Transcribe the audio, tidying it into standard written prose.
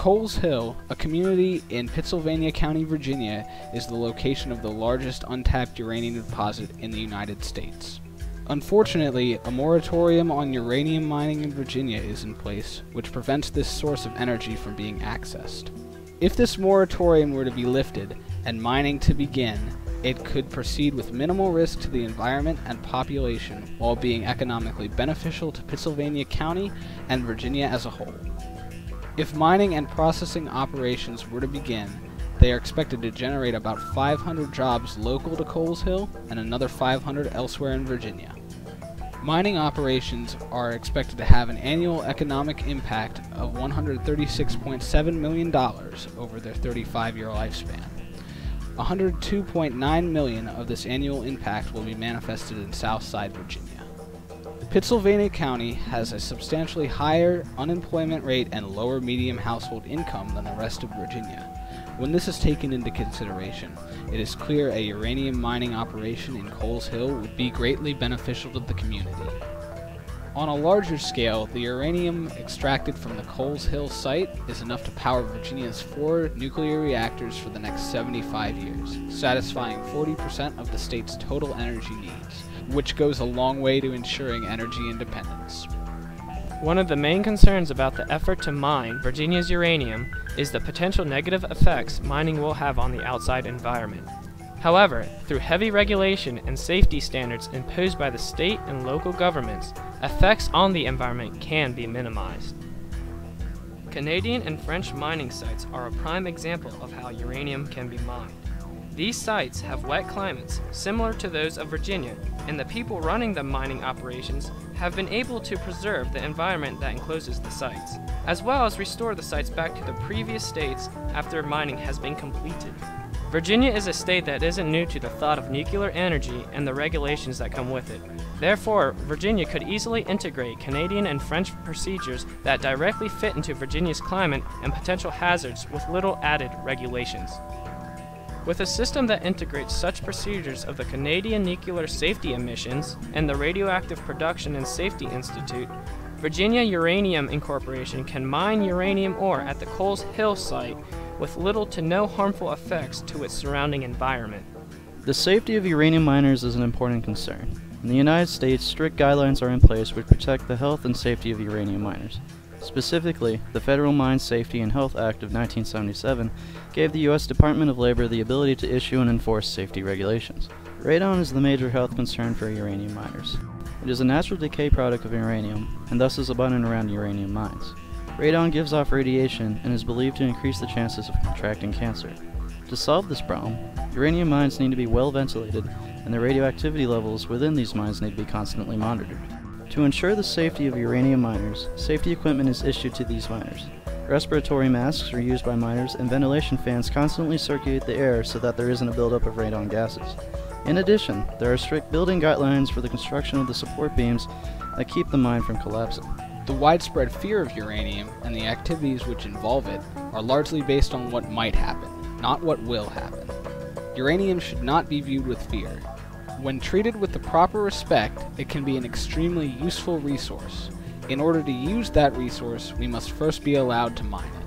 Coles Hill, a community in Pittsylvania County, Virginia, is the location of the largest untapped uranium deposit in the United States. Unfortunately, a moratorium on uranium mining in Virginia is in place, which prevents this source of energy from being accessed. If this moratorium were to be lifted and mining to begin, it could proceed with minimal risk to the environment and population while being economically beneficial to Pittsylvania County and Virginia as a whole. If mining and processing operations were to begin, they are expected to generate about 500 jobs local to Coles Hill and another 500 elsewhere in Virginia. Mining operations are expected to have an annual economic impact of $136.7 million over their 35-year lifespan. $102.9 million of this annual impact will be manifested in Southside Virginia. Pittsylvania County has a substantially higher unemployment rate and lower median household income than the rest of Virginia. When this is taken into consideration, it is clear a uranium mining operation in Coles Hill would be greatly beneficial to the community. On a larger scale, the uranium extracted from the Coles Hill site is enough to power Virginia's 4 nuclear reactors for the next 75 years, satisfying 40% of the state's total energy needs, which goes a long way to ensuring energy independence. One of the main concerns about the effort to mine Virginia's uranium is the potential negative effects mining will have on the outside environment. However, through heavy regulation and safety standards imposed by the state and local governments, effects on the environment can be minimized. Canadian and French mining sites are a prime example of how uranium can be mined. These sites have wet climates similar to those of Virginia, and the people running the mining operations have been able to preserve the environment that encloses the sites, as well as restore the sites back to the previous states after mining has been completed. Virginia is a state that isn't new to the thought of nuclear energy and the regulations that come with it. Therefore, Virginia could easily integrate Canadian and French procedures that directly fit into Virginia's climate and potential hazards with little added regulations. With a system that integrates such procedures of the Canadian Nuclear Safety Emissions and the Radioactive Production and Safety Institute, Virginia Uranium Incorporation can mine uranium ore at the Coles Hill site with little to no harmful effects to its surrounding environment. The safety of uranium miners is an important concern. In the United States, strict guidelines are in place which protect the health and safety of uranium miners. Specifically, the Federal Mine Safety and Health Act of 1977 gave the U.S. Department of Labor the ability to issue and enforce safety regulations. Radon is the major health concern for uranium miners. It is a natural decay product of uranium, and thus is abundant around uranium mines. Radon gives off radiation and is believed to increase the chances of contracting cancer. To solve this problem, uranium mines need to be well ventilated, and the radioactivity levels within these mines need to be constantly monitored. To ensure the safety of uranium miners, safety equipment is issued to these miners. Respiratory masks are used by miners, and ventilation fans constantly circulate the air so that there isn't a buildup of radon gases. In addition, there are strict building guidelines for the construction of the support beams that keep the mine from collapsing. The widespread fear of uranium and the activities which involve it are largely based on what might happen, not what will happen. Uranium should not be viewed with fear. When treated with the proper respect, it can be an extremely useful resource. In order to use that resource, we must first be allowed to mine it.